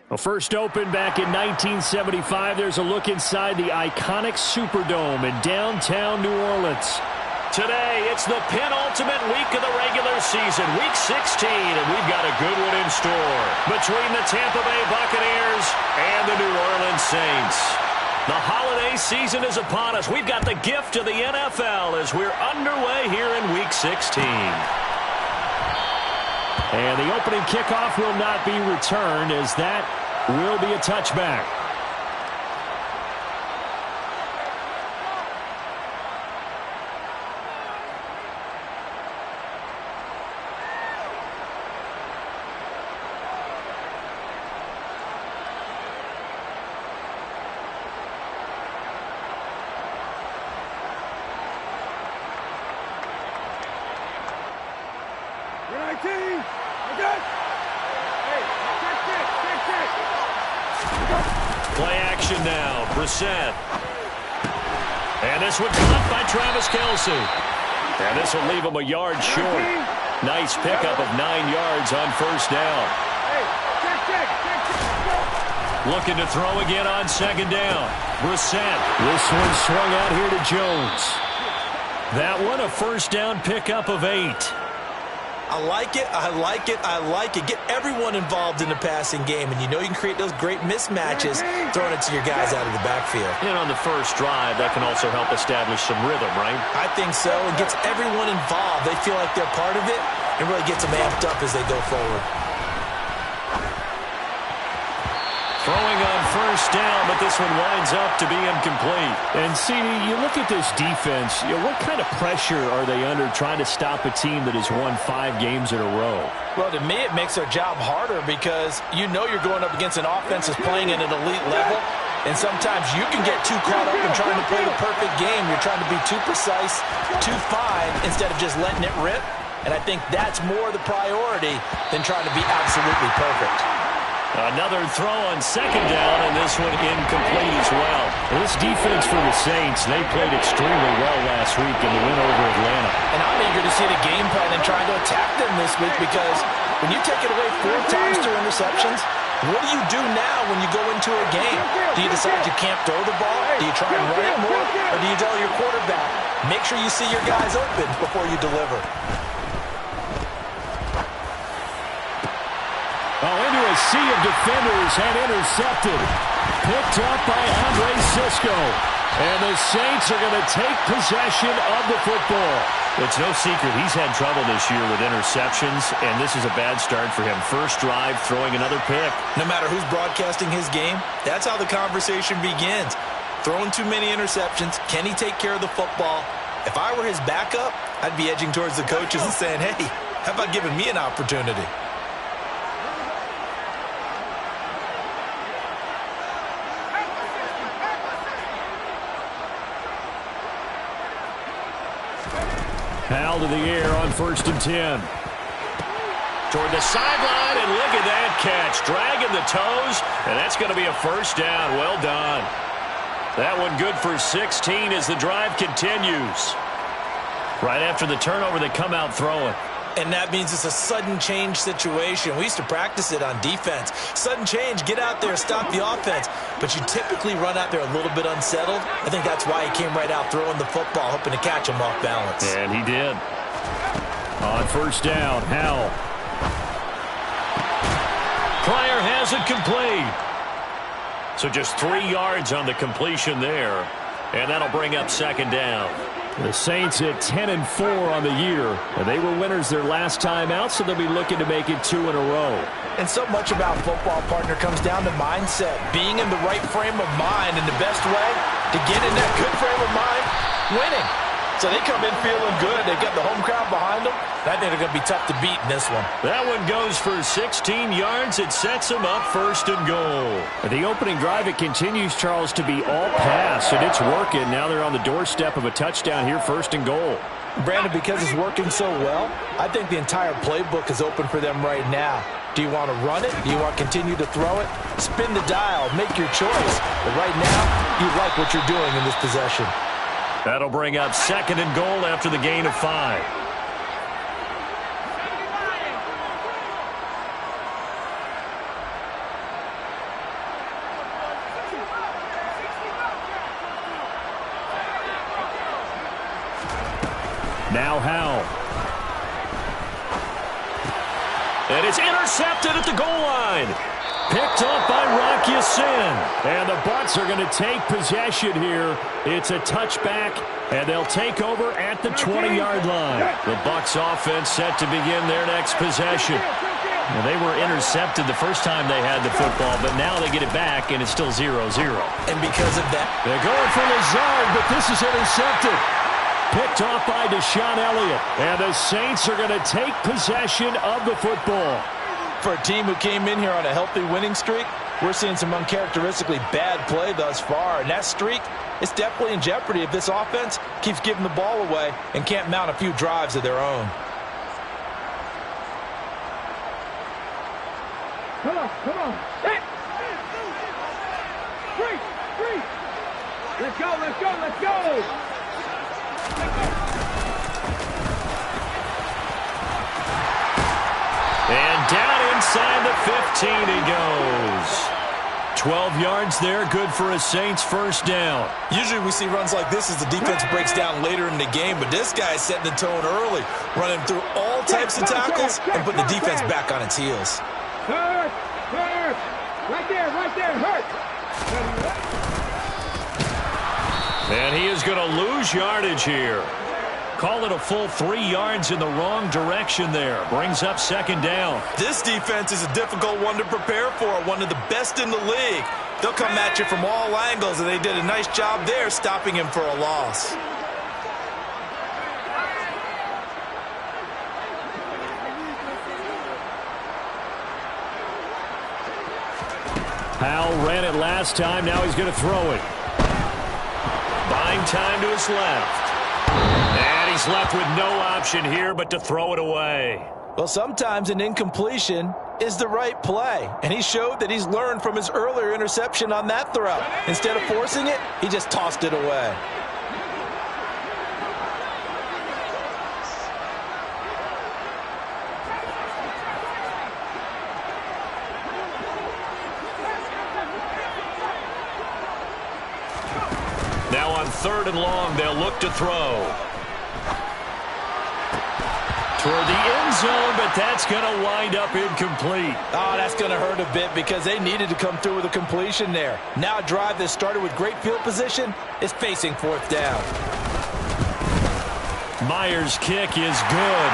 Well, first opened back in 1975, there's a look inside the iconic Superdome in downtown New Orleans. Today, it's the penultimate week of the regular season, week 16, and we've got a good one in store between the Tampa Bay Buccaneers and the New Orleans Saints. The holiday season is upon us. We've got the gift of the NFL as we're underway here in week 16. And the opening kickoff will not be returned, as that will be a touchback. Play action now. Brissett. And this one caught by Travis Kelce. And this will leave him a yard short. Nice pickup of 9 yards on first down. Looking to throw again on second down. Brissett. This one swung out here to Jones. That one a first down pickup of 8. I like it, I like it, I like it. Get everyone involved in the passing game, and you know you can create those great mismatches throwing it to your guys out of the backfield. And on the first drive, that can also help establish some rhythm, right? I think so. It gets everyone involved. They feel like they're part of it, and really gets them amped up as they go forward. Throwing on first down, but this one winds up to be incomplete. And, CD, you look at this defense, what kind of pressure are they under trying to stop a team that has won 5 games in a row? Well, to me, it makes their job harder because you know you're going up against an offense that's playing at an elite level, and sometimes you can get too caught up in trying to play the perfect game. You're trying to be too precise, too fine, instead of just letting it rip. And I think that's more the priority than trying to be absolutely perfect. Another throw on second down, and this one incomplete as well. This defense for the Saints, they played extremely well last week in the win over Atlanta. And I'm eager to see the game plan and trying to attack them this week, because when you take it away 4 times through interceptions, what do you do now when you go into a game? Do you decide you can't throw the ball? Do you try and run it more? Or do you tell your quarterback, make sure you see your guys open before you deliver? Into a sea of defenders and intercepted. Picked up by Andre Sisco. And the Saints are going to take possession of the football. It's no secret he's had trouble this year with interceptions, and this is a bad start for him. First drive, throwing another pick. No matter who's broadcasting his game, that's how the conversation begins. Throwing too many interceptions, can he take care of the football? If I were his backup, I'd be edging towards the coaches and saying, hey, how about giving me an opportunity? Foul to the air on 1st and 10. Toward the sideline, and look at that catch. Dragging the toes, and that's going to be a first down. Well done. That one good for 16 as the drive continues. Right after the turnover, they come out throwing. And that means it's a sudden change situation. We used to practice it on defense. Sudden change, get out there, stop the offense. But you typically run out there a little bit unsettled. I think that's why he came right out throwing the football, hoping to catch him off balance. And he did. On first down, Howell. Pryor has it complete. So just 3 yards on the completion there. And that'll bring up second down. The Saints at 10-4 on the year. And they were winners their last time out, so they'll be looking to make it 2 in a row. And so much about football, partner, comes down to mindset. Being in the right frame of mind, and the best way to get in that good frame of mind, winning. So they come in feeling good. They've got the home crowd behind them. I think they're going to be tough to beat in this one. That one goes for 16 yards. It sets them up 1st and goal. The opening drive, it continues, Charles, to be all pass, and it's working. Now they're on the doorstep of a touchdown here, 1st and goal. Brandon, because it's working so well, I think the entire playbook is open for them right now. Do you want to run it? Do you want to continue to throw it? Spin the dial. Make your choice. But right now, you like what you're doing in this possession. That'll bring up 2nd and goal after the gain of 5. Now Howell. And it's intercepted at the goal line. Picked up by Rock Ya-Sin. And the Bucs are going to take possession here. It's a touchback, and they'll take over at the 20-yard line. The Bucs offense set to begin their next possession. Well, they were intercepted the first time they had the football, but now they get it back, and it's still 0-0. And because of that, they're going for Lazard, but this is intercepted. Picked off by Deshaun Elliott. And the Saints are going to take possession of the football. For a team who came in here on a healthy winning streak, we're seeing some uncharacteristically bad play thus far. And that streak is definitely in jeopardy if this offense keeps giving the ball away and can't mount a few drives of their own. Come on. Hey. Free. Let's go. And down inside the 15 he goes. 12 yards there, good for a Saints first down. Usually we see runs like this as the defense breaks down later in the game, but this guy's setting the tone early, running through all types of tackles and putting the defense back on its heels. Hurt. Right there, hurt. And he is going to lose yardage here. Call it a full 3 yards in the wrong direction there. Brings up second down. This defense is a difficult one to prepare for, one of the best in the league. They'll come at you from all angles, and they did a nice job there stopping him for a loss. Howell ran it last time. Now he's going to throw it. Buying time to his left. And he's left with no option here but to throw it away. Well, sometimes an incompletion is the right play. And he showed that he's learned from his earlier interception on that throw. Instead of forcing it, he just tossed it away. Now on 3rd and long, they'll look to throw. Toward the end zone, but that's going to wind up incomplete. Oh, that's going to hurt a bit because they needed to come through with a completion there. Now a drive that started with great field position is facing 4th down. Myers' kick is good.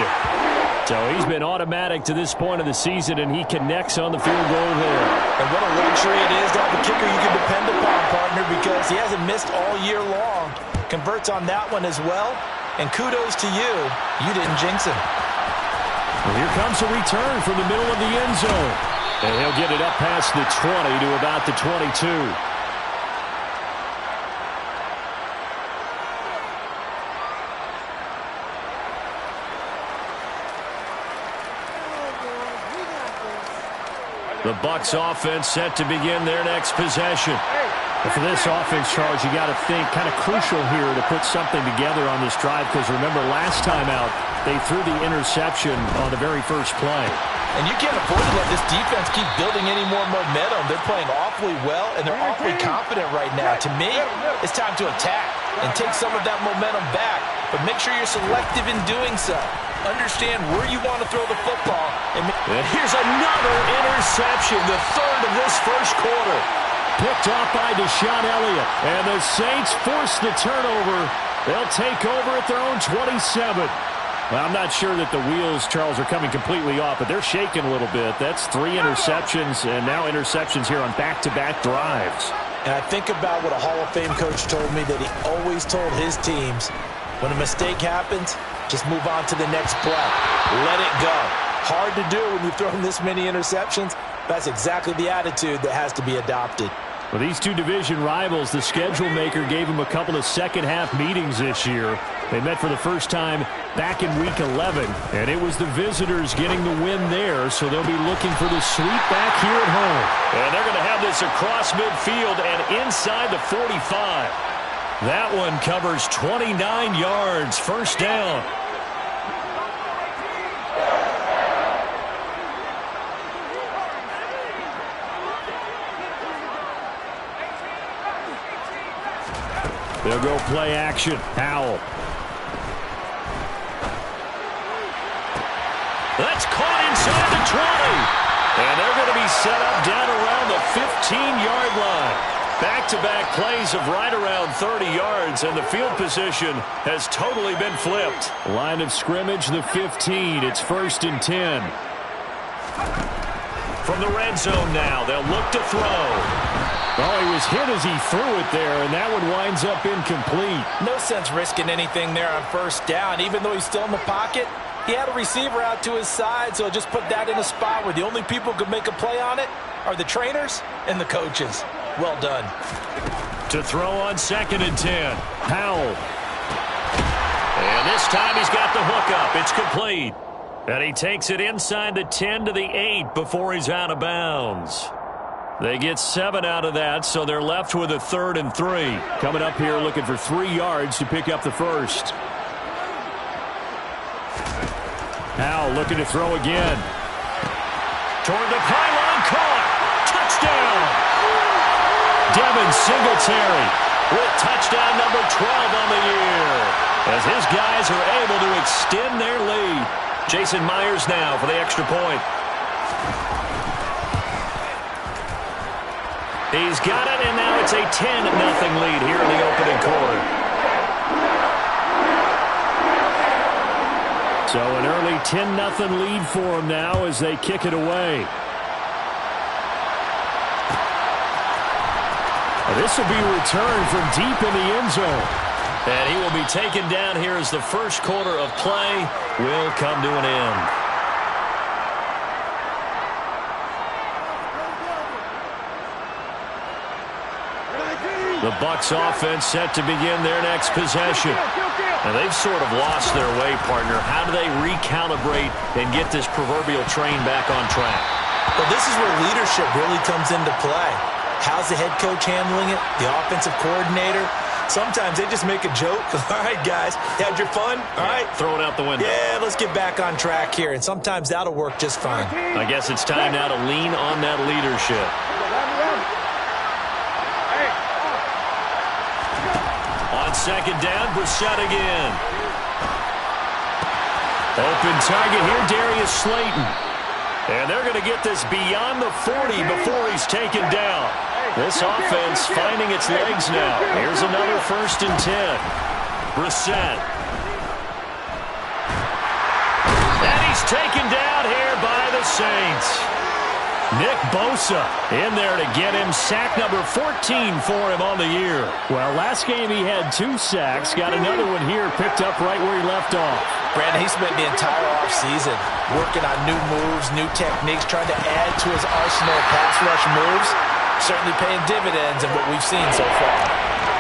So he's been automatic to this point of the season, and he connects on the field goal there. And what a luxury it is to have a kicker you can depend upon, partner, because he hasn't missed all year long. Converts on that one as well. And kudos to you. You didn't jinx him. Well, here comes a return from the middle of the end zone. And he'll get it up past the 20 to about the 22. The Bucs offense set to begin their next possession. But for this offense, Charles, you got to think kind of crucial here to put something together on this drive, because remember last time out they threw the interception on the very first play. And you can't afford to let this defense keep building any more momentum. They're playing awfully well, and they're awfully confident right now. To me, it's time to attack and take some of that momentum back. But make sure you're selective in doing so. Understand where you want to throw the football. And here's another interception, the 3rd of this first quarter. Picked off by Deshaun Elliott. And the Saints force the turnover. They'll take over at their own 27. Well, I'm not sure that the wheels, Charles, are coming completely off, but they're shaking a little bit. That's 3 interceptions, and now interceptions here on back-to-back drives. And I think about what a Hall of Fame coach told me that he always told his teams, when a mistake happens, just move on to the next play. Let it go. Hard to do when you've thrown this many interceptions. That's exactly the attitude that has to be adopted. Well, these two division rivals, the schedule maker gave them a couple of second-half meetings this year. They met for the first time back in Week 11, and it was the visitors getting the win there, so they'll be looking for the sweep back here at home. And they're going to have this across midfield and inside the 45. That one covers 29 yards, first down. They'll go play action. Howell. That's caught inside the 20. And they're going to be set up down around the 15-yard line. Back-to-back plays of right around 30 yards, and the field position has totally been flipped. Line of scrimmage, the 15. It's 1st and 10. From the red zone now, they'll look to throw. Oh, he was hit as he threw it there, and that one winds up incomplete. No sense risking anything there on 1st down. Even though he's still in the pocket, he had a receiver out to his side, so just put that in a spot where the only people who could make a play on it are the trainers and the coaches. Well done. To throw on 2nd and 10. Powell. And this time he's got the hook up. It's complete. And he takes it inside the 10 to the 8 before he's out of bounds. They get 7 out of that, so they're left with a 3rd and 3. Coming up here looking for 3 yards to pick up the first. Powell looking to throw again. Toward the pylon, caught. Touchdown. Devin Singletary with touchdown number 12 on the year, as his guys are able to extend their lead. Jason Myers now for the extra point. He's got it, and now it's a 10-0 lead here in the opening quarter. So an early 10-0 lead for them now as they kick it away. This will be returned from deep in the end zone. And he will be taken down here as the first quarter of play will come to an end. The Bucs offense set to begin their next possession. Now they've sort of lost their way, partner. How do they recalibrate and get this proverbial train back on track? Well, this is where leadership really comes into play. How's the head coach handling it? The offensive coordinator? Sometimes they just make a joke. All right, guys, had your fun? All right. Throw it out the window. Yeah, let's get back on track here. And sometimes that'll work just fine. I guess it's time now to lean on that leadership. On 2nd down, Brissett again. Open target here, Darius Slayton. And they're going to get this beyond the 40 before he's taken down. This offense finding its legs now. Here's another 1st and 10. Brissett. And he's taken down here by the Saints. Nick Bosa in there to get him sack number 14 for him on the year. Well, last game he had 2 sacks. Got another one here picked up right where he left off. Brandon, he spent the entire offseason working on new moves, new techniques, trying to add to his arsenal of pass rush moves. Certainly paying dividends in what we've seen so far.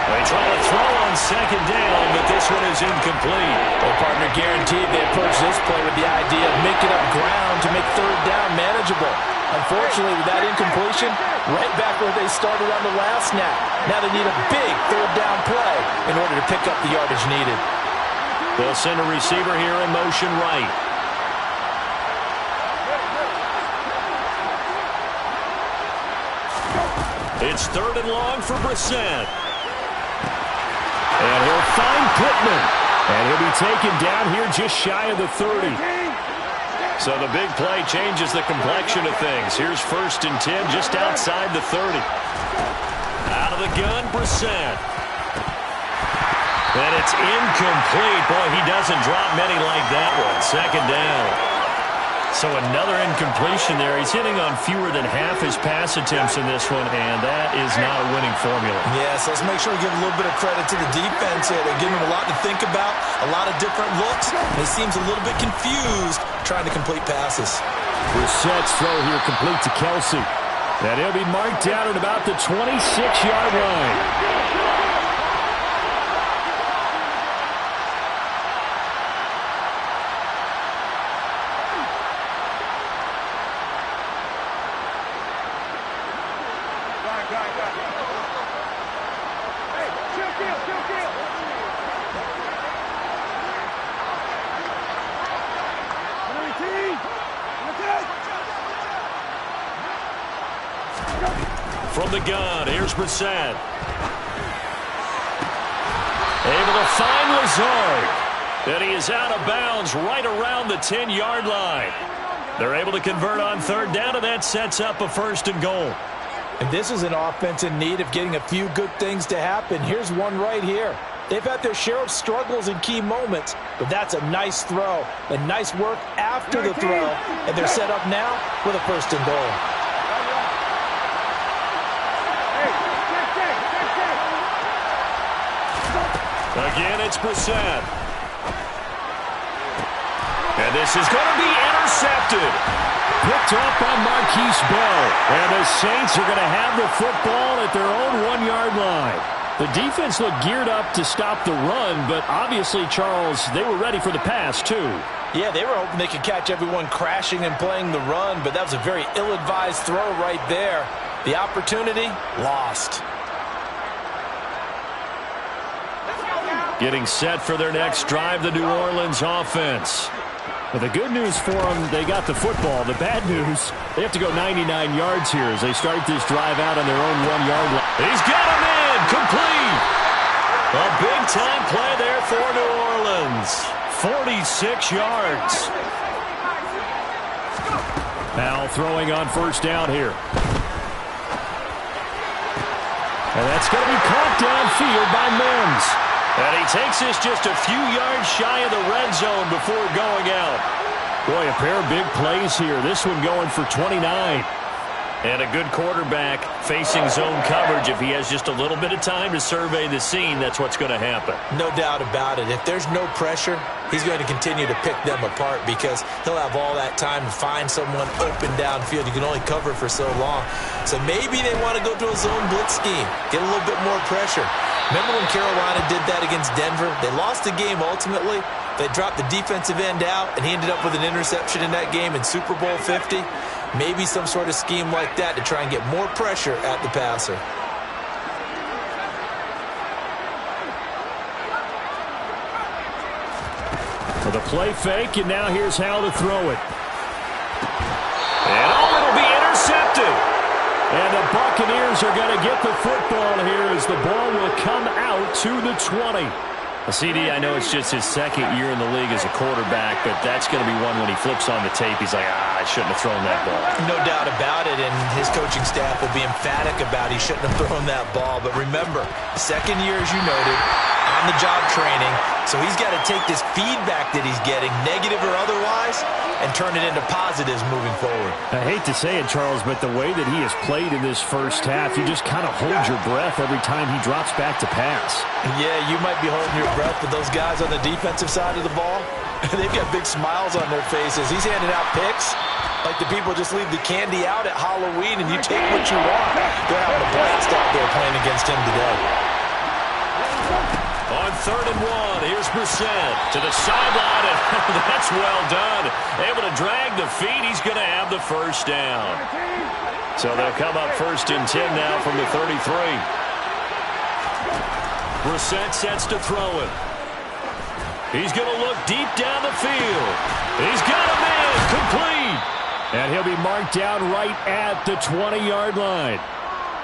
They try to throw on 2nd down, but this one is incomplete. Well, partner, guaranteed they approach this play with the idea of making up ground to make 3rd down manageable. Unfortunately, with that incompletion, right back where they started on the last snap. Now they need a big 3rd down play in order to pick up the yardage needed. They'll send a receiver here in motion right. It's 3rd and long for Brissett. And he'll find Pittman. And he'll be taken down here just shy of the 30. So the big play changes the complexion of things. Here's 1st and 10 just outside the 30. Out of the gun, Brissett. And it's incomplete. Boy, he doesn't drop many like that one. 2nd down. So another incompletion there. He's hitting on fewer than half his pass attempts in this one, and that is not a winning formula. Yes, let's make sure we give a little bit of credit to the defense here. They're giving him a lot to think about, a lot of different looks, and he seems a little bit confused trying to complete passes. Brissett's throw here complete to Kelsey. And he'll be marked down at about the 26-yard line. From the gun, here's Brissett. Able to find Lazard. And he is out of bounds right around the 10-yard line. They're able to convert on third down, and that sets up a 1st and goal. And this is an offense in need of getting a few good things to happen. Here's one right here. They've had their share of struggles in key moments, but that's a nice throw and nice work after the throw. And they're set up now with a 1st and goal. Again, it's Brissett. And this is going to be intercepted. Picked up by Marquise Bell. And the Saints are going to have the football at their own 1-yard line. The defense looked geared up to stop the run, but obviously, Charles, they were ready for the pass, too. Yeah, they were hoping they could catch everyone crashing and playing the run, but that was a very ill-advised throw right there. The opportunity, lost. Getting set for their next drive, the New Orleans offense. But the good news for them, they got the football. The bad news, they have to go 99 yards here as they start this drive out on their own 1-yard line. He's got him in, complete. A big-time play there for New Orleans. 46 yards. Now throwing on 1st down here. And that's going to be caught downfield by Mims. And he takes this just a few yards shy of the red zone before going out. Boy, a pair of big plays here. This one going for 29. And a good quarterback facing zone coverage. If he has just a little bit of time to survey the scene, that's what's going to happen. No doubt about it. If there's no pressure, he's going to continue to pick them apart because he'll have all that time to find someone open downfield. You can only cover for so long. So maybe they want to go to a zone blitz scheme, get a little bit more pressure. Remember when Carolina did that against Denver? They lost the game ultimately. They dropped the defensive end out, and he ended up with an interception in that game in Super Bowl 50. Maybe some sort of scheme like that to try and get more pressure at the passer. With a play fake, and now here's how to throw it. And it'll be intercepted. And the Buccaneers are going to get the football here as the ball will come out to the 20. CD, I know it's just his 2nd year in the league as a quarterback, but that's going to be one when he flips on the tape. He's like, I shouldn't have thrown that ball. No doubt about it, and his coaching staff will be emphatic about he shouldn't have thrown that ball. But remember, 2nd year, as you noted, on-the-job training, so he's got to take this feedback that he's getting, negative or otherwise, and turn it into positives moving forward. I hate to say it, Charles, but the way that he has played in this first half, you just kind of hold your breath every time he drops back to pass. Yeah, you might be holding your breath, but those guys on the defensive side of the ball, they've got big smiles on their faces. He's handing out picks like the people just leave the candy out at Halloween and you take what you want. They're having a blast out there playing against him today. On 3rd and 1, here's Brissett to the sideline, and that's well done. Able to drag the feet. He's going to have the 1st down. So they'll come up 1st and 10 now from the 33. Brissett sets to throw it. He's going to look deep down the field. He's got him in, complete. And he'll be marked down right at the 20-yard line.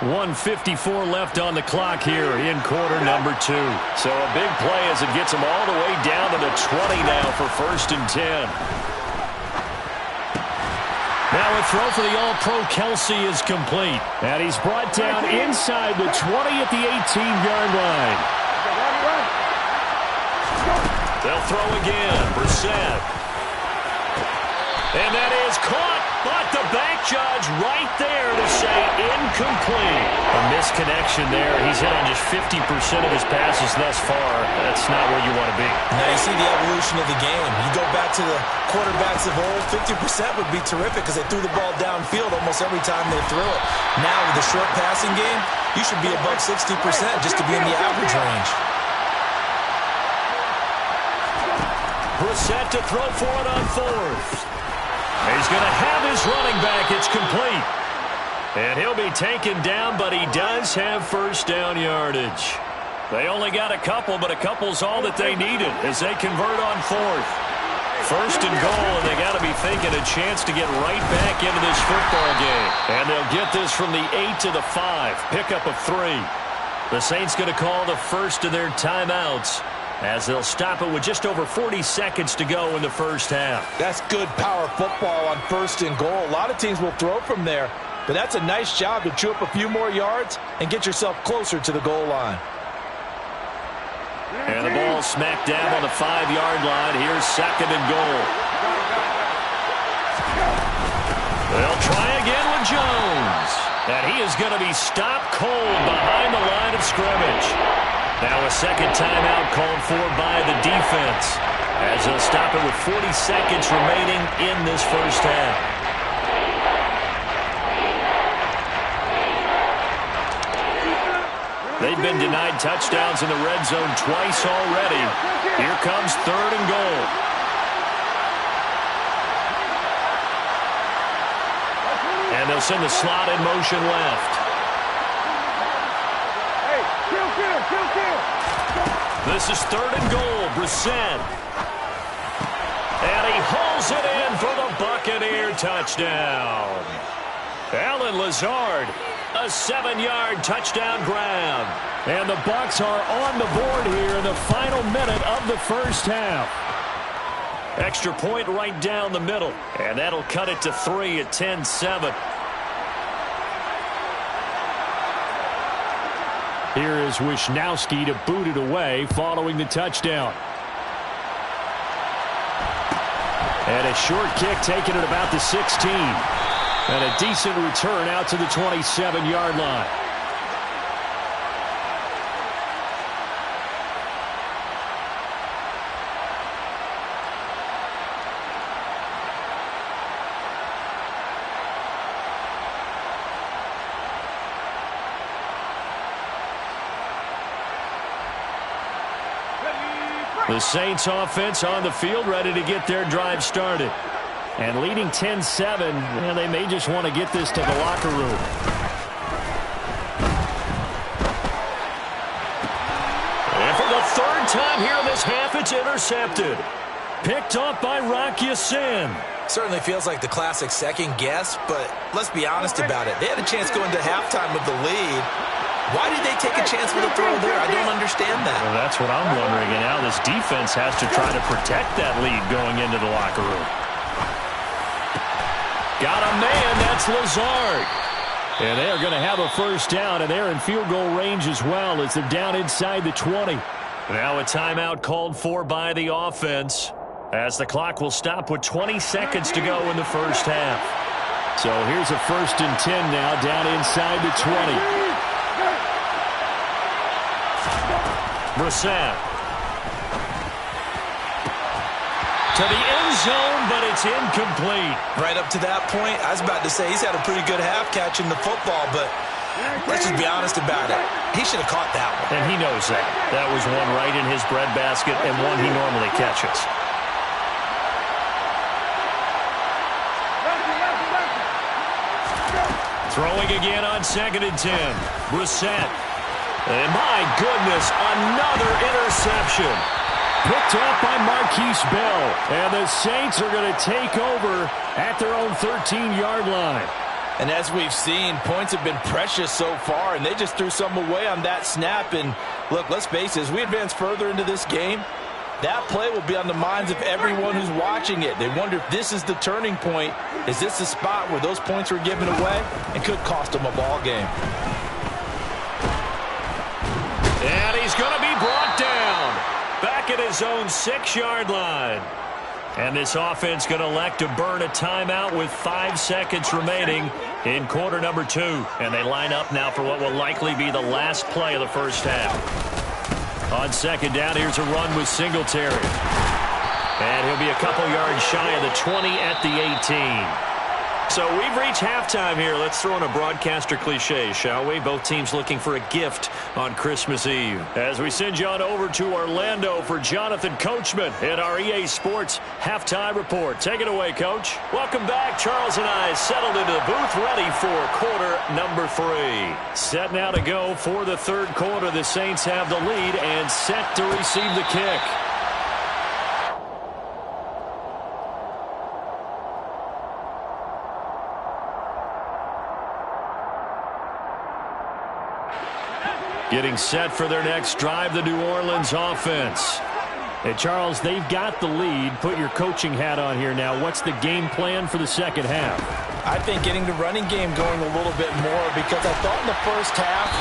1:54 left on the clock here in quarter number 2. So a big play as it gets him all the way down to the 20 now for 1st and 10. Now a throw for the All-Pro Kelsey is complete. And he's brought down inside the 20 at the 18-yard line. They'll throw again. Brissett. And that is caught. But the back judge right there to say incomplete. A misconnection there. He's hit on just 50% of his passes thus far. That's not where you want to be. Now you see the evolution of the game. You go back to the quarterbacks of old, 50% would be terrific because they threw the ball downfield almost every time they threw it. Now with the short passing game, you should be above 60% just to be in the average range. Brissett to throw for it on 4th. He's going to have his running back. It's complete. And he'll be taken down, but he does have 1st down yardage. They only got a couple, but a couple's all that they needed as they convert on 4th. 1st and goal, and they got to be thinking a chance to get right back into this football game. And they'll get this from the 8 to the 5. Pickup of 3. The Saints going to call the first of their timeouts. as they'll stop it with just over 40 seconds to go in the first half. That's good power football on 1st and goal. A lot of teams will throw from there, but that's a nice job to chew up a few more yards and get yourself closer to the goal line. And the ball smack dab on the 5-yard line. Here's 2nd and goal. They'll try again with Jones. And he is going to be stopped cold behind the line of scrimmage. Now a second timeout called for by the defense, as they'll stop it with 40 seconds remaining in this first half. They've been denied touchdowns in the red zone twice already. Here comes 3rd and goal. And they'll send the slot in motion left. Hey, kill. This is 3rd and goal. Brissett. And he hauls it in for the Buccaneer touchdown. Allen Lazard, a 7-yard touchdown grab. And the Bucs are on the board here in the final minute of the first half. Extra point right down the middle. And that'll cut it to 3 at 10-7. Here is Wisnowski to boot it away following the touchdown. And a short kick taken at about the 16. And a decent return out to the 27-yard line. The Saints offense on the field, ready to get their drive started. And leading 10-7, well, they may just want to get this to the locker room. And for the 3rd time here in this half, it's intercepted. Picked off by Rock Ya-Sin. Certainly feels like the classic second guess, but let's be honest about it. They had a chance going to halftime with the lead. Why did they take a chance with a throw there? I don't understand that. Well, that's what I'm wondering. And now this defense has to try to protect that lead going into the locker room. Got a man. That's Lazard. And they are going to have a first down, and they're in field goal range as well as they're down inside the 20. Now a timeout called for by the offense, as the clock will stop with 20 seconds to go in the first half. So here's a 1st and 10 now down inside the 20. Brissett to the end zone, but it's incomplete. Right up to that point, I was about to say he's had a pretty good half catching the football, but let's just be honest about it. He should have caught that one. And he knows that. That was one right in his breadbasket and one he normally catches. Throwing again on 2nd and 10. Brissett. And my goodness, another interception. Picked off by Marquise Bell. And the Saints are going to take over at their own 13-yard line. And as we've seen, points have been precious so far, and they just threw some away on that snap. And look, let's face it, as we advance further into this game, that play will be on the minds of everyone who's watching it. They wonder if this is the turning point. Is this the spot where those points were given away and could cost them a ball game? And he's going to be brought down back at his own 6-yard line. And this offense going to elect to burn a timeout with 5 seconds remaining in quarter number 2. And they line up now for what will likely be the last play of the first half. On 2nd down, here's a run with Singletary. And he'll be a couple yards shy of the 20 at the 18. So we've reached halftime here. Let's throw in a broadcaster cliche, shall we? Both teams looking for a gift on Christmas Eve. As we send you on over to Orlando for Jonathan Coachman in our EA Sports Halftime Report. Take it away, Coach. Welcome back. Charles and I settled into the booth, ready for quarter number 3. Set now to go for the 3rd quarter. The Saints have the lead and set to receive the kick. Getting set for their next drive, the New Orleans offense. Hey, Charles, they've got the lead. Put your coaching hat on here now. What's the game plan for the second half? I think getting the running game going a little bit more, because I thought in the first half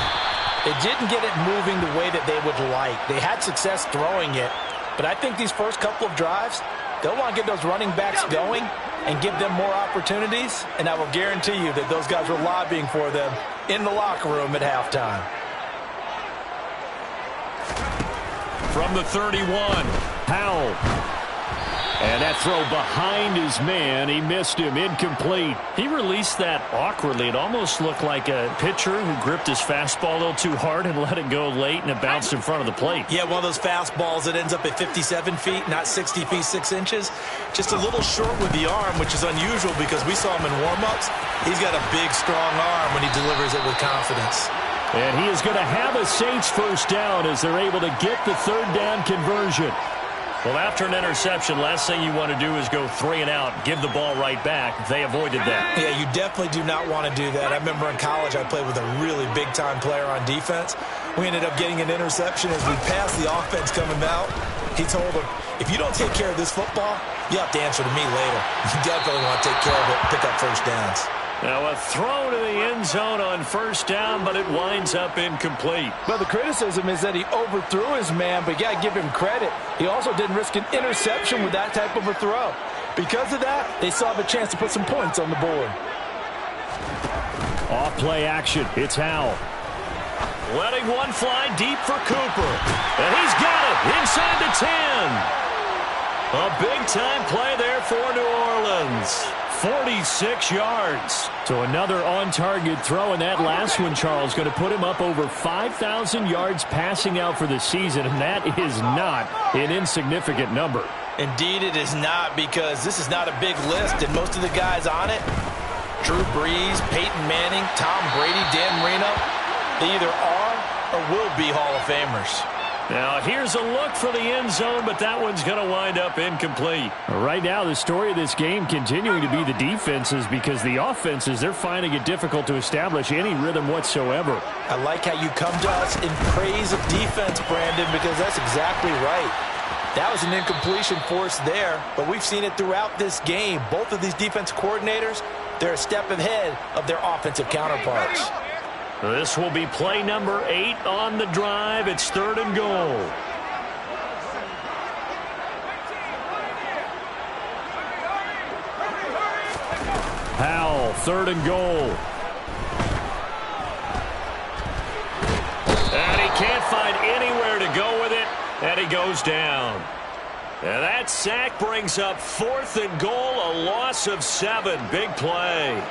they didn't get it moving the way that they would like. They had success throwing it, but I think these first couple of drives, they'll want to get those running backs going and give them more opportunities, and I will guarantee you that those guys were lobbying for them in the locker room at halftime. From the 31, Powell. And that throw behind his man. He missed him. Incomplete. He released that awkwardly. It almost looked like a pitcher who gripped his fastball a little too hard and let it go late, and it bounced in front of the plate. Yeah, one of those fastballs that ends up at 57 feet, not 60 feet, 6 inches. Just a little short with the arm, which is unusual because we saw him in warm-ups. He's got a big, strong arm when he delivers it with confidence. And he is going to have a Saints first down as they're able to get the third down conversion. Well, after an interception, last thing you want to do is go 3 and out, give the ball right back. They avoided that. Yeah, you definitely do not want to do that. I remember in college I played with a really big-time player on defense. We ended up getting an interception as we passed the offense coming out. He told him, if you don't take care of this football, you have to answer to me later. You definitely want to take care of it, pick up first downs. Now a throw to the end zone on first down, but it winds up incomplete. But the criticism is that he overthrew his man, but you got to give him credit. He also didn't risk an interception with that type of a throw. Because of that, they still have a chance to put some points on the board. Off play action. It's Howell. Letting one fly deep for Cooper. And he's got it inside the 10. A big-time play there for New Orleans. 46 yards. So another on-target throw, and that last one, Charles, going to put him up over 5,000 yards passing out for the season, and that is not an insignificant number. Indeed it is not, because this is not a big list, and most of the guys on it, Drew Brees, Peyton Manning, Tom Brady, Dan Marino, they either are or will be Hall of Famers. Now, here's a look for the end zone, but that one's going to wind up incomplete. Right now, the story of this game continuing to be the defenses, because the offenses, they're finding it difficult to establish any rhythm whatsoever. I like how you come to us in praise of defense, Brandon, because that's exactly right. That was an incompletion force there, but we've seen it throughout this game. Both of these defense coordinators, they're a step ahead of their offensive counterparts. This will be play number 8 on the drive. It's 3rd and goal. Powell, 3rd and goal. And he can't find anywhere to go with it, and he goes down. And that sack brings up 4th and goal, a loss of 7. Big play.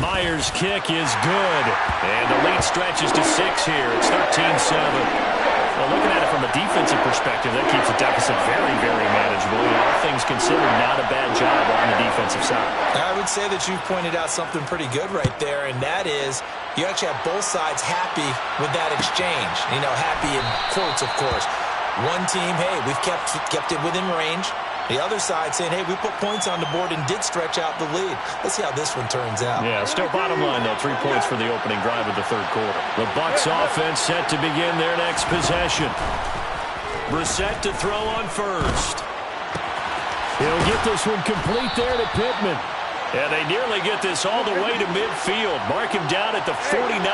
Myers' kick is good. And the lead stretches to 6 here. It's 13-7. Well, looking at it from a defensive perspective, that keeps the deficit very, very manageable. And all things considered, not a bad job on the defensive side. I would say that you've pointed out something pretty good right there, and that is you actually have both sides happy with that exchange. You know, happy in quotes, of course. One team, hey, we've kept it within range. The other side saying, hey, we put points on the board and did stretch out the lead. Let's see how this one turns out. Yeah, still bottom line, though. 3 points for the opening drive of the 3rd quarter. The Bucs offense set to begin their next possession. Brissett to throw on first. He'll get this one complete there to Pittman. And they nearly get this all the way to midfield. Mark him down at the 49.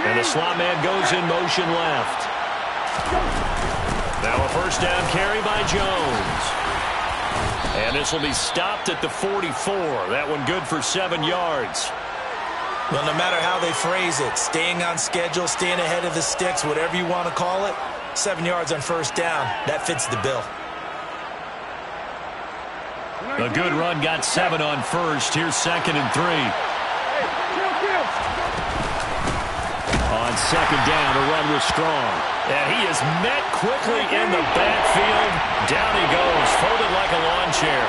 And the slot man goes in motion left. Now a first down carry by Jones. And this will be stopped at the 44. That one good for 7 yards. Well, no matter how they phrase it, staying on schedule, staying ahead of the sticks, whatever you want to call it, 7 yards on first down, that fits the bill. A good run got 7 on first. Here's 2nd and 3. On 2nd down, the run was strong. And he is met quickly in the backfield. Down he goes, folded like a lawn chair.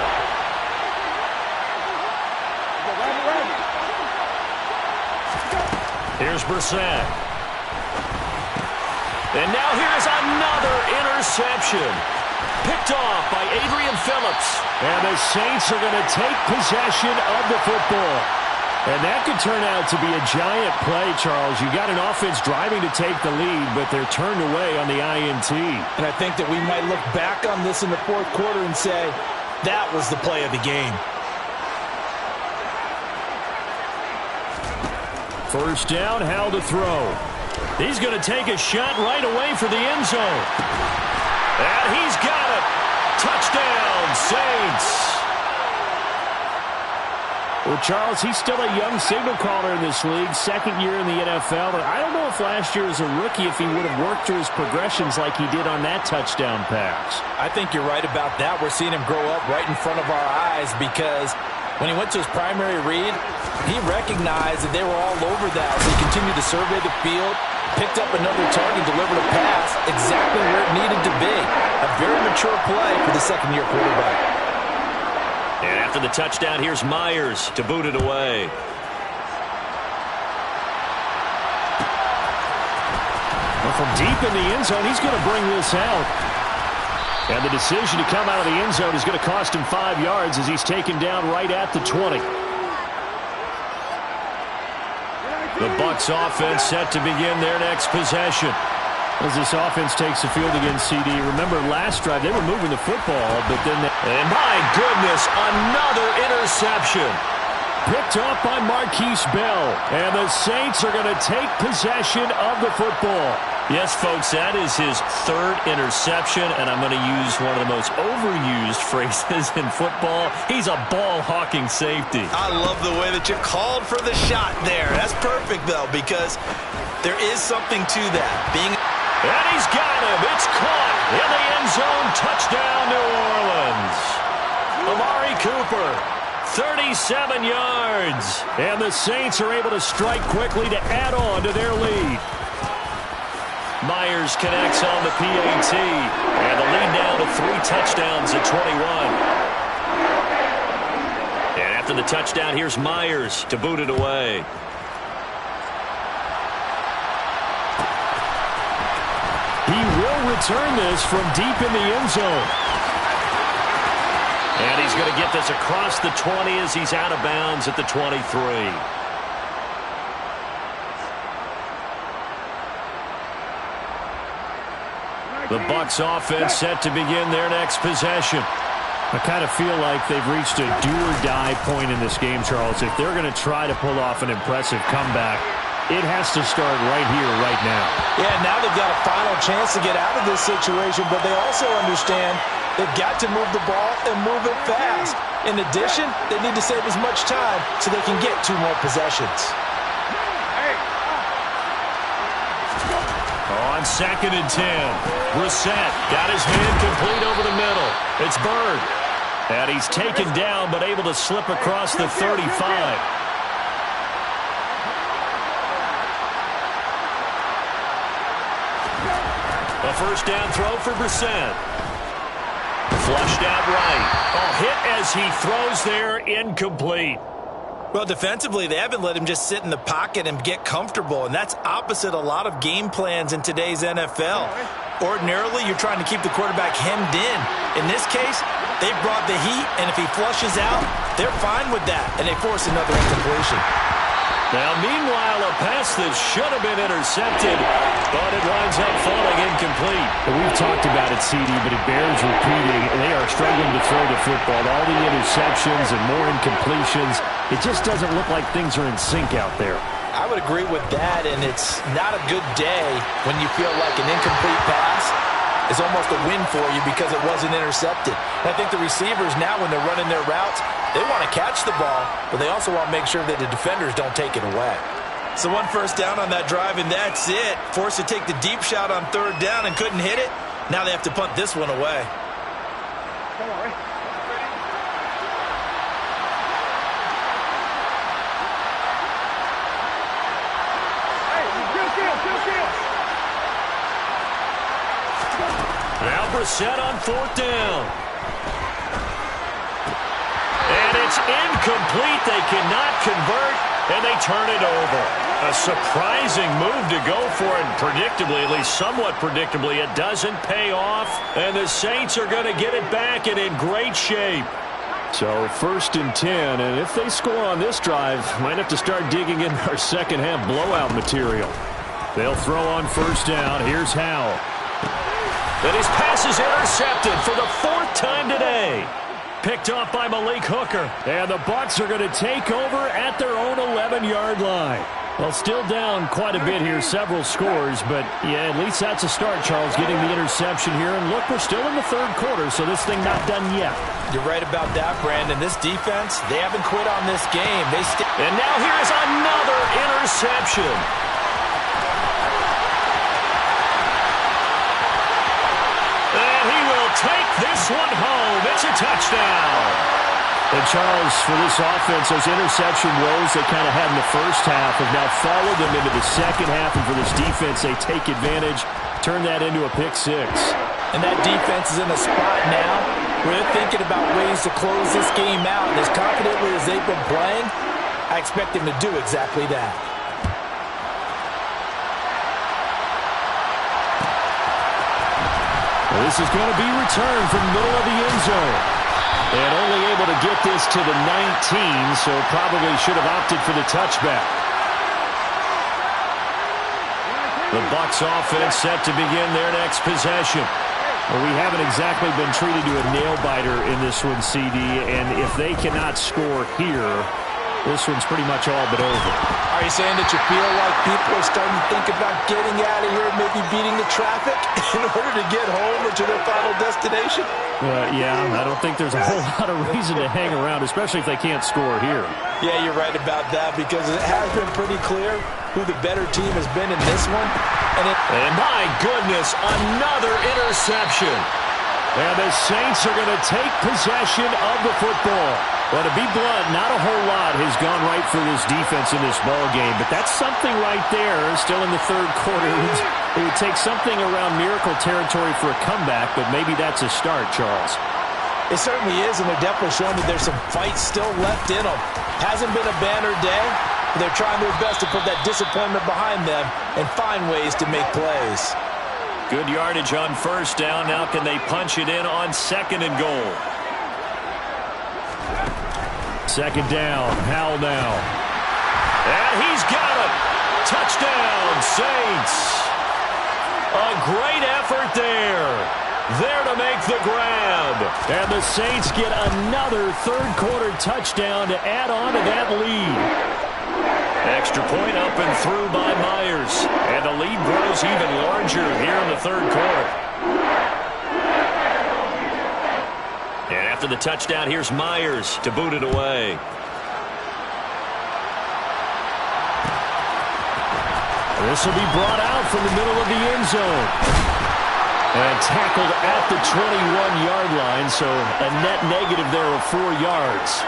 Here's Brissett. And now here's another interception. Picked off by Adrian Phillips. And the Saints are going to take possession of the football. And that could turn out to be a giant play, Charles. You got an offense driving to take the lead, but they're turned away on the INT. And I think that we might look back on this in the fourth quarter and say, that was the play of the game. First down, Howell to throw. He's going to take a shot right away for the end zone. And he's got it. Touchdown, Saints. Well, Charles, he's still a young signal caller in this league, second year in the NFL. But I don't know if last year as a rookie, if he would have worked through his progressions like he did on that touchdown pass. I think you're right about that. We're seeing him grow up right in front of our eyes because when he went to his primary read, he recognized that they were all over that. So he continued to survey the field, picked up another target, delivered a pass exactly where it needed to be. A very mature play for the second-year quarterback. And after the touchdown, here's Myers to boot it away. Well, from deep in the end zone, he's going to bring this out. And the decision to come out of the end zone is going to cost him 5 yards as he's taken down right at the 20. The Bucs offense set to begin their next possession. As this offense takes the field against CD. Remember, last drive, they were moving the football, but then... And my goodness, another interception. Picked off by Marquise Bell. And the Saints are going to take possession of the football. Yes, folks, that is his third interception, and I'm going to use one of the most overused phrases in football. He's a ball-hawking safety. I love the way that you called for the shot there. That's perfect, though, because there is something to that. And he's got him. It's caught in the end zone. Touchdown, New Orleans. Amari Cooper, 37 yards. And the Saints are able to strike quickly to add on to their lead. Myers connects on the PAT. And the lead now to 3 touchdowns at 21. And after the touchdown, here's Myers to boot it away. He will return this from deep in the end zone. And he's going to get this across the 20 as he's out of bounds at the 23. The Bucs offense set to begin their next possession. I kind of feel like they've reached a do-or-die point in this game, Charles. If they're going to try to pull off an impressive comeback, it has to start right here, right now. Yeah, now they've got a final chance to get out of this situation, but they also understand they've got to move the ball and move it fast. In addition, they need to save as much time so they can get 2 more possessions. On 2nd and 10, Brissett got his man complete over the middle. It's Bird. And he's taken down but able to slip across the 35. A first down throw for Brissett. Flushed out right. A hit as he throws there, incomplete. Well, defensively, they haven't let him just sit in the pocket and get comfortable, and that's opposite a lot of game plans in today's NFL. Ordinarily, you're trying to keep the quarterback hemmed in. In this case, they brought the heat, and if he flushes out, they're fine with that, and they force another incompletion. Now, meanwhile, a pass that should have been intercepted, but it winds up falling incomplete. We've talked about it, CD, but it bears repeating. They are struggling to throw the football. All the interceptions and more incompletions. It just doesn't look like things are in sync out there. I would agree with that, and it's not a good day when you feel like an incomplete pass is almost a win for you because it wasn't intercepted. And I think the receivers now, when they're running their routes, they want to catch the ball, but they also want to make sure that the defenders don't take it away. So 1 first down on that drive, and that's it. Forced to take the deep shot on 3rd down and couldn't hit it. Now they have to punt this one away. Come on, right? Now Brissett on 4th down. And it's incomplete. They cannot convert, and they turn it over. A surprising move to go for it, and predictably, at least somewhat predictably, it doesn't pay off. And the Saints are going to get it back and in great shape. So 1st and 10, and if they score on this drive, might have to start digging in our second half blowout material. They'll throw on 1st down. Here's Howell. And his pass is intercepted for the 4th time today. Picked off by Malik Hooker. And the Bucs are going to take over at their own 11-yard line. Well, still down quite a bit here, several scores, but yeah, at least that's a start, Charles, getting the interception here. And look, we're still in the 3rd quarter, so this thing not done yet. You're right about that, Brandon. This defense, they haven't quit on this game. And now here is another interception. And he will take this one home. It's a touchdown. And Charles, for this offense, those interception woes they kind of had in the first half have now followed them into the second half. And for this defense, they take advantage, turn that into a pick 6. And that defense is in a spot now where they're thinking about ways to close this game out. And as confidently as they've been playing, I expect them to do exactly that. Well, this is going to be returned from the middle of the end zone. And only able to get this to the 19, so probably should have opted for the touchback. The Bucs offense set to begin their next possession. Well, we haven't exactly been treated to a nail-biter in this one, CD, and if they cannot score here, this one's pretty much all but over. Are you saying that you feel like people are starting to think about getting out of here, maybe beating the traffic in order to get home or to their final destination? Yeah, I don't think there's a whole lot of reason to hang around, especially if they can't score here. Yeah, you're right about that because it has been pretty clear who the better team has been in this one. And my goodness, another interception. And the Saints are going to take possession of the football. Well, to be blunt, not a whole lot has gone right for this defense in this ball game, but that's something right there. Still in the 3rd quarter. It would take something around miracle territory for a comeback, but maybe that's a start, Charles. It certainly is, and they're definitely showing that there's some fight still left in them. Hasn't been a banner day, but they're trying their best to put that disappointment behind them and find ways to make plays. Good yardage on 1st down. Now can they punch it in on 2nd and goal? 2nd down, Howell now. And he's got it. Touchdown, Saints. A great effort there. There to make the grab. And the Saints get another 3rd quarter touchdown to add on to that lead. Extra point up and through by Myers. And the lead grows even larger here in the 3rd quarter. And after the touchdown, here's Myers to boot it away. This will be brought out from the middle of the end zone. And tackled at the 21-yard line, so a net negative there of 4 yards.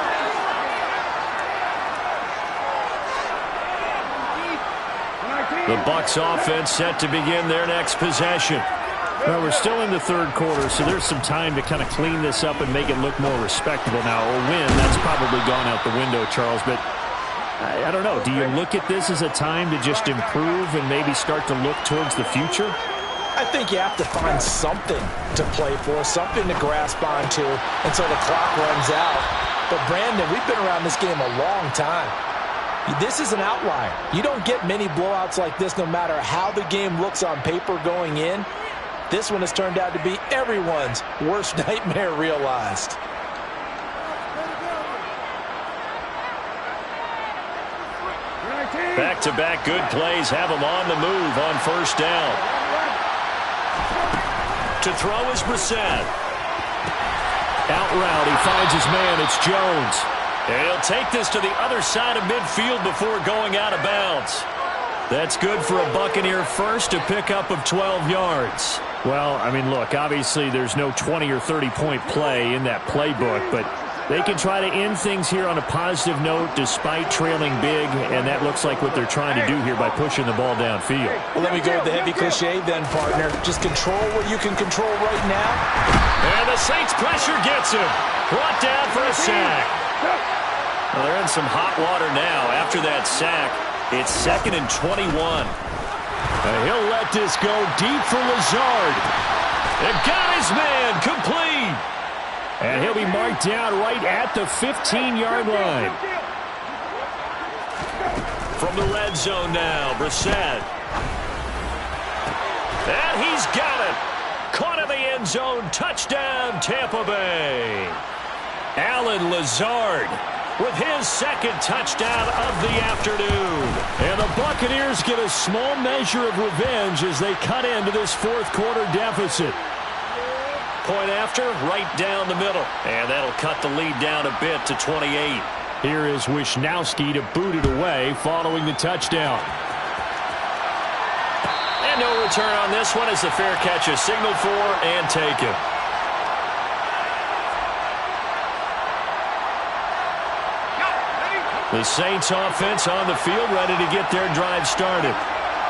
The Bucs offense set to begin their next possession. Well, we're still in the 3rd quarter, so there's some time to kind of clean this up and make it look more respectable. Now, a win, that's probably gone out the window, Charles, but I don't know. Do you look at this as a time to just improve and maybe start to look towards the future? I think you have to find something to play for, something to grasp onto until the clock runs out. But, Brandon, we've been around this game a long time. This is an outlier. You don't get many blowouts like this no matter how the game looks on paper going in. This one has turned out to be everyone's worst nightmare realized. Back-to-back good plays have him on the move on 1st down. To throw is Brissett. Out route, he finds his man. It's Jones. And he'll take this to the other side of midfield before going out of bounds. That's good for a Buccaneer first, a pickup of 12 yards. Well, I mean, look, obviously there's no 20 or 30-point play in that playbook, but they can try to end things here on a positive note despite trailing big, and that looks like what they're trying to do here by pushing the ball downfield. Well, let me go with the heavy cliche then, partner. Just control what you can control right now. And the Saints pressure gets him. Brought down for a sack. Well, they're in some hot water now after that sack. It's 2nd and 21. He'll let this go deep for Lazard. And got his man complete. And he'll be marked down right at the 15-yard line. From the red zone now, Brissett. And he's got it. Caught in the end zone. Touchdown, Tampa Bay. Allen Lazard with his second touchdown of the afternoon. And the Buccaneers get a small measure of revenge as they cut into this fourth quarter deficit. Point after, right down the middle. And that'll cut the lead down a bit to 28. Here is Wisnowski to boot it away following the touchdown. And no return on this one as the fair catch is signaled for and taken. The Saints offense on the field ready to get their drive started.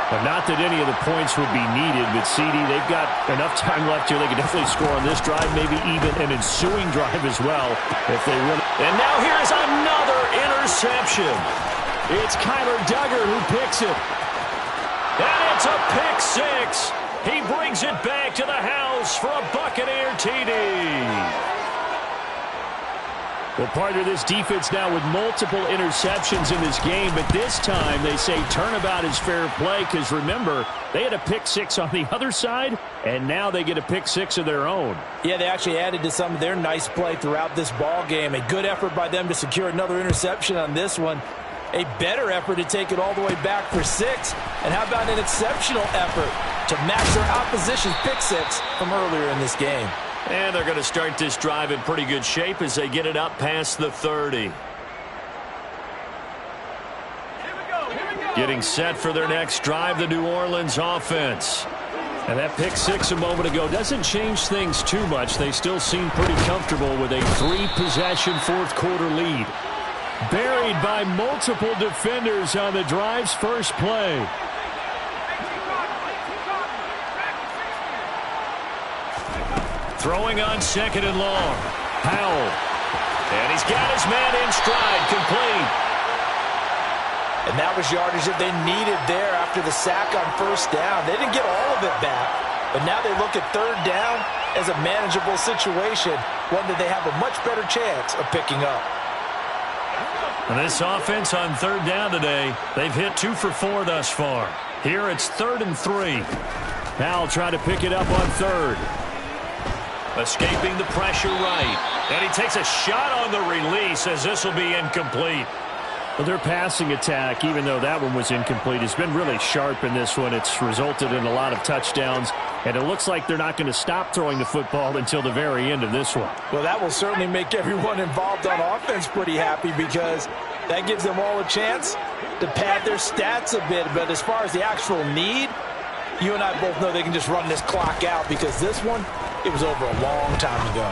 But not that any of the points would be needed, but CD, they've got enough time left here. They can definitely score on this drive, maybe even an ensuing drive as well if they really. And now here's another interception. It's Kyler Duggar who picks it. And it's a pick six. He brings it back to the house for a Buccaneer TD. Well, part of this defense now with multiple interceptions in this game, but this time they say turnabout is fair play because, remember, they had a pick six on the other side, and now they get a pick six of their own. Yeah, they actually added to some of their nice play throughout this ball game. A good effort by them to secure another interception on this one. A better effort to take it all the way back for six. And how about an exceptional effort to match their opposition's pick six from earlier in this game. And they're going to start this drive in pretty good shape as they get it up past the 30. Getting set for their next drive, the New Orleans offense. And that pick six a moment ago doesn't change things too much. They still seem pretty comfortable with a three-possession fourth quarter lead. Buried by multiple defenders on the drive's first play. Throwing on second and long. Powell. And he's got his man in stride, complete. And that was yardage that they needed there after the sack on first down. They didn't get all of it back, but now they look at third down as a manageable situation, one that they have a much better chance of picking up. And this offense on third down today, they've hit 2 for 4 thus far. Here it's 3rd and 3. Powell trying to pick it up on third. Escaping the pressure right. And he takes a shot on the release as this will be incomplete. Well, their passing attack, even though that one was incomplete, has been really sharp in this one. It's resulted in a lot of touchdowns, and it looks like they're not going to stop throwing the football until the very end of this one. Well, that will certainly make everyone involved on offense pretty happy because that gives them all a chance to pad their stats a bit. But as far as the actual need, you and I both know they can just run this clock out because this one, it was over a long time ago.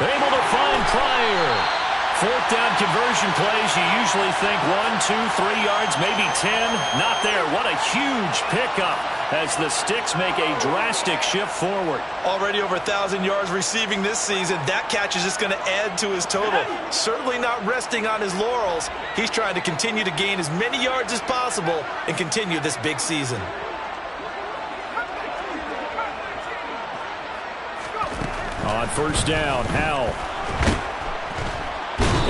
Able to find Pryor. Fourth down conversion plays, you usually think 1, 2, 3 yards, maybe 10. Not there. What a huge pickup as the Sticks make a drastic shift forward. Already over 1,000 yards receiving this season. That catch is just going to add to his total. Certainly not resting on his laurels. He's trying to continue to gain as many yards as possible and continue this big season. On first down, Howell.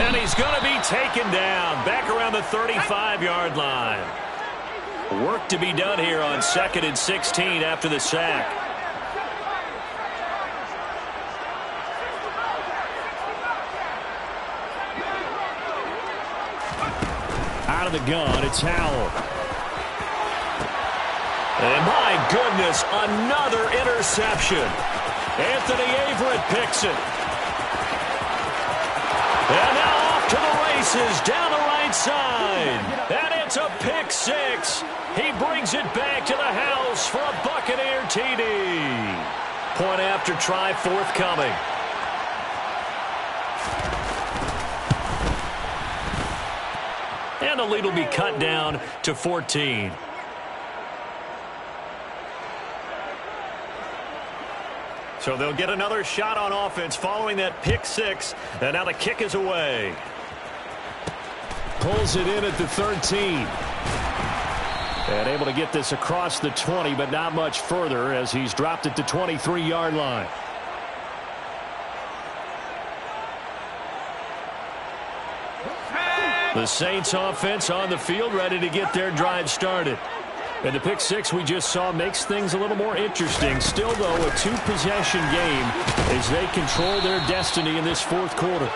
And he's going to be taken down back around the 35-yard line. Work to be done here on 2nd and 16 after the sack. Out of the gun, it's Howell. And my goodness, another interception. Anthony Averett picks it. And now off to the races down the right side. And it's a pick six. He brings it back to the house for a Buccaneer TD. Point after try forthcoming. And the lead will be cut down to 14. So they'll get another shot on offense following that pick six. And now the kick is away. Pulls it in at the 13. And able to get this across the 20, but not much further as he's dropped at the 23-yard line. The Saints offense on the field, ready to get their drive started. And the pick six we just saw makes things a little more interesting. Still, though, a two-possession game as they control their destiny in this fourth quarter.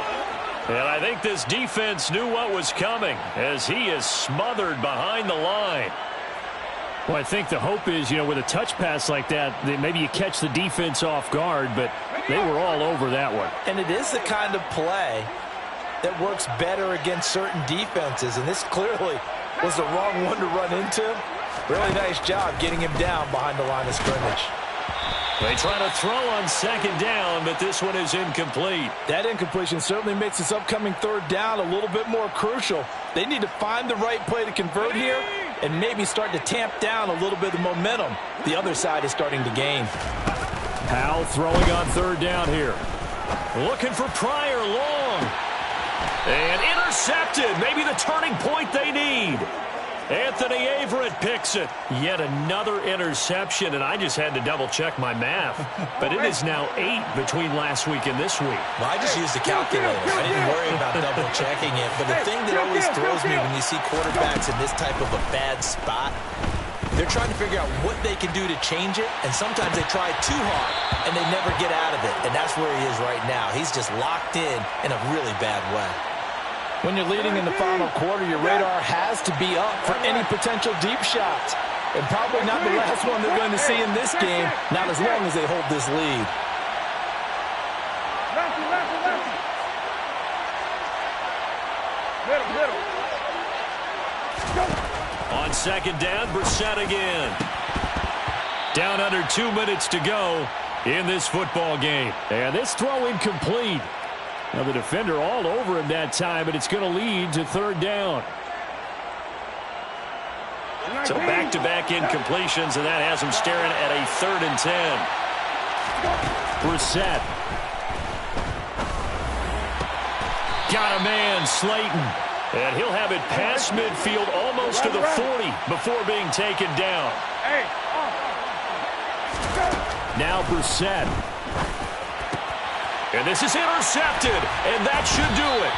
And I think this defense knew what was coming as he is smothered behind the line. Well, I think the hope is, with a touch pass like that maybe you catch the defense off guard, but they were all over that one. And it is the kind of play that works better against certain defenses, and this clearly was the wrong one to run into. Really nice job getting him down behind the line of scrimmage. They try to throw on second down, but this one is incomplete. That incompletion certainly makes this upcoming third down a little bit more crucial. They need to find the right play to convert here and maybe start to tamp down a little bit of momentum. The other side is starting to gain. Howell throwing on third down here. Looking for Pryor long. And intercepted. Maybe the turning point they need. Anthony Averett picks it. Yet another interception, and I just had to double-check my math. But it is now 8 between last week and this week. Well, I just used a calculator. I didn't worry about double-checking it. But the thing that always throws me when you see quarterbacks in this type of a bad spot, they're trying to figure out what they can do to change it, and sometimes they try too hard, and they never get out of it. And that's where he is right now. He's just locked in a really bad way. When you're leading in the final quarter, your radar has to be up for any potential deep shots. And probably not the last one they're going to see in this game, not as long as they hold this lead. On second down, Brissett again. Down under 2 minutes to go in this football game. And this throw incomplete. Now the defender all over him that time, but it's going to lead to third down. So back-to-back incompletions, and that has him staring at a 3rd and 10. Brissett. Got a man, Slayton. And he'll have it past midfield almost to the 40 before being taken down. Now Brissett. And this is intercepted, and that should do it.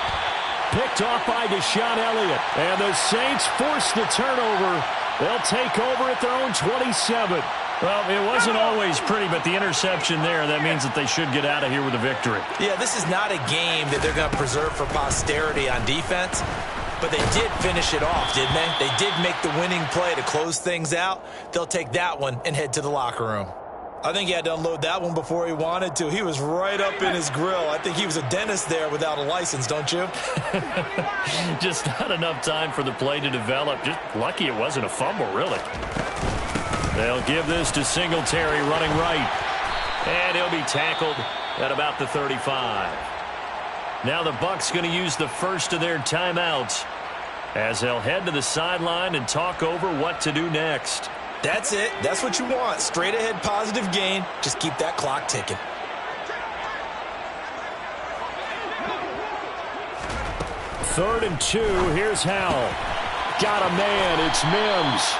Picked off by Deshaun Elliott. And the Saints force the turnover. They'll take over at their own 27. Well, it wasn't always pretty, but the interception there, that means that they should get out of here with a victory. Yeah, this is not a game that they're going to preserve for posterity on defense, but they did finish it off, didn't they? They did make the winning play to close things out. They'll take that one and head to the locker room. I think he had to unload that one before he wanted to. He was right up in his grill. I think he was a dentist there without a license, don't you? Just not enough time for the play to develop. Just lucky it wasn't a fumble, really. They'll give this to Singletary running right. And he'll be tackled at about the 35. Now the Bucs going to use the first of their timeouts as they'll head to the sideline and talk over what to do next. That's it. That's what you want. Straight ahead positive gain. Just keep that clock ticking. Third and 2. Here's Howell. Got a man. It's Mims.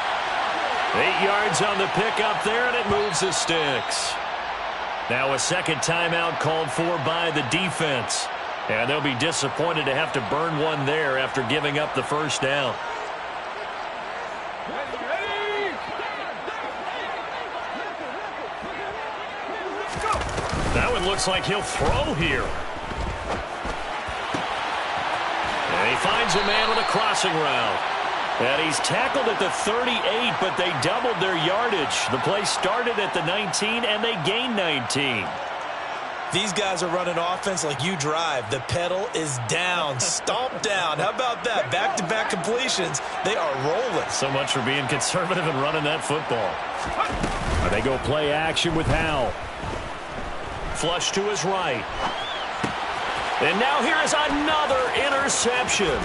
8 yards on the pickup there, and it moves the sticks. Now a second timeout called for by the defense. And they'll be disappointed to have to burn one there after giving up the first down. That one looks like he'll throw here. And he finds a man with a crossing route. And he's tackled at the 38, but they doubled their yardage. The play started at the 19, and they gained 19. These guys are running offense like you drive. The pedal is down, stomp down. How about that? Back-to-back completions. They are rolling. So much for being conservative and running that football. They go play action with Howell. Flush to his right. And now here is another interception.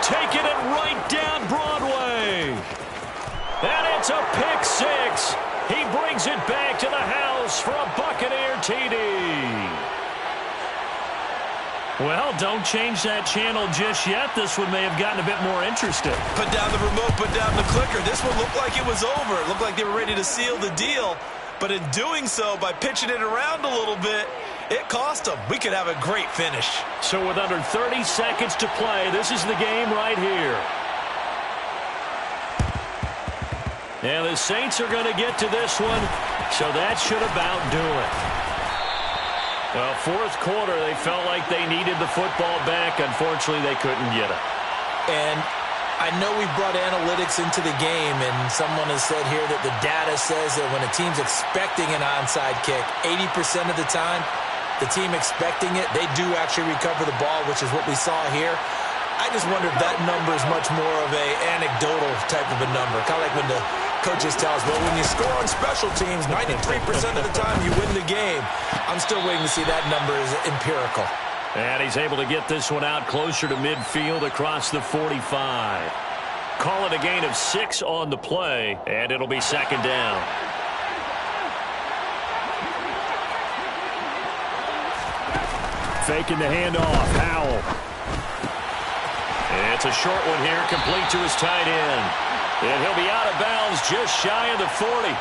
Taking it right down Broadway. And it's a pick six. He brings it back to the house for a Buccaneer TD. Well, don't change that channel just yet. This one may have gotten a bit more interesting. Put down the remote, put down the clicker. This one looked like it was over. It looked like they were ready to seal the deal. But in doing so, by pitching it around a little bit, It cost them. We could have a great finish. So with under 30 seconds to play, this is the game right here. And the Saints are going to get to this one, so that should about do it. Well, fourth quarter, they felt like they needed the football back. Unfortunately, they couldn't get it. And I know we brought analytics into the game, and someone has said here that the data says that when a team's expecting an onside kick, 80% of the time, the team expecting it, they do actually recover the ball, which is what we saw here. I just wonder if that number is much more of a anecdotal type of a number. Kind of like when the coaches tell us, well, when you score on special teams, 93% of the time you win the game. I'm still waiting to see that number is empirical. And he's able to get this one out closer to midfield across the 45. Call it a gain of 6 on the play, and it'll be second down. Faking the handoff. Howell. It's a short one here, complete to his tight end. And he'll be out of bounds just shy of the 40.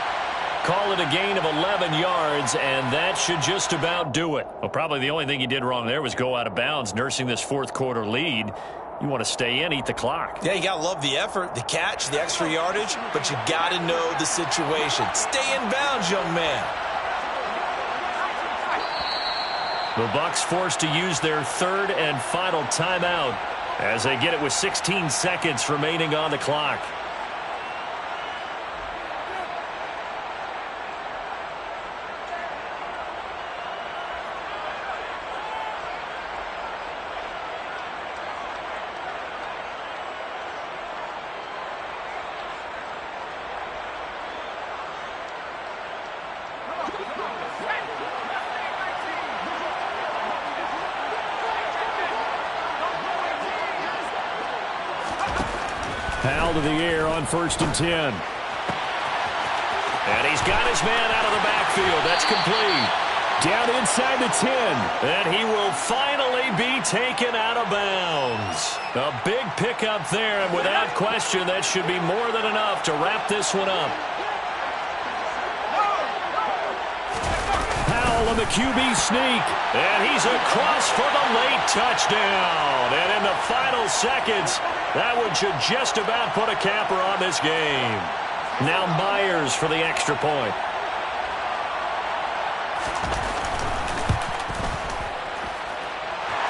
Call it a gain of 11 yards, and that should just about do it. Well, probably the only thing he did wrong there was go out of bounds, nursing this fourth quarter lead. You want to stay in, eat the clock. Yeah, you got to love the effort, the catch, the extra yardage, but you got to know the situation. Stay in bounds, young man. The Bucs forced to use their third and final timeout as they get it with 16 seconds remaining on the clock. Powell to the air on 1st and 10. And he's got his man out of the backfield. That's complete. Down inside the 10. And he will finally be taken out of bounds. A big pickup there, and without question, that should be more than enough to wrap this one up. Powell on the QB sneak. And he's across for the late touchdown. And in the final seconds, that one should just about put a capper on this game. Now Myers for the extra point.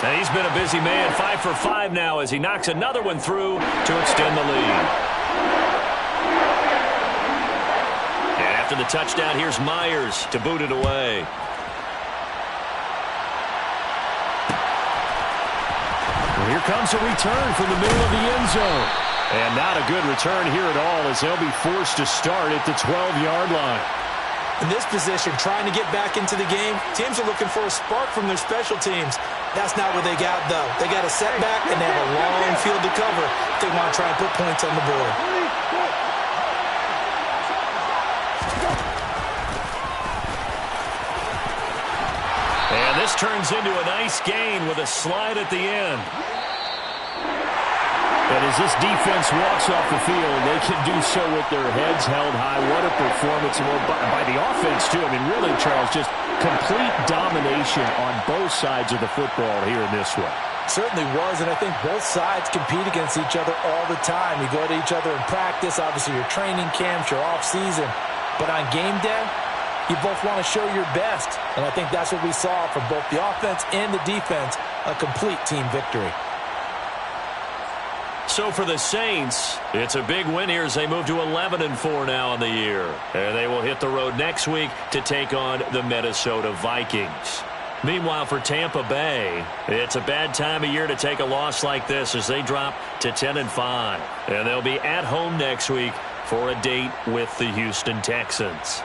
And he's been a busy man, 5 for 5 now as he knocks another one through to extend the lead. And after the touchdown, here's Myers to boot it away. Well, here comes a return from the middle of the end zone. And not a good return here at all as they'll be forced to start at the 12-yard line. In this position, trying to get back into the game, teams are looking for a spark from their special teams. That's not what they got, though. They got a setback, and they have a long field to cover if they want to try and put points on the board. And this turns into a nice gain with a slide at the end. And as this defense walks off the field, they can do so with their heads held high. What a performance by the offense, too. I mean, really, Charles, just complete domination on both sides of the football here in this one. Certainly was, and I think both sides compete against each other all the time. You go to each other in practice, obviously your training camps, your off-season. But on game day, you both want to show your best. And I think that's what we saw from both the offense and the defense, a complete team victory. So for the Saints, it's a big win here as they move to 11-4 now in the year. And they will hit the road next week to take on the Minnesota Vikings. Meanwhile, for Tampa Bay, it's a bad time of year to take a loss like this as they drop to 10-5. And they'll be at home next week for a date with the Houston Texans.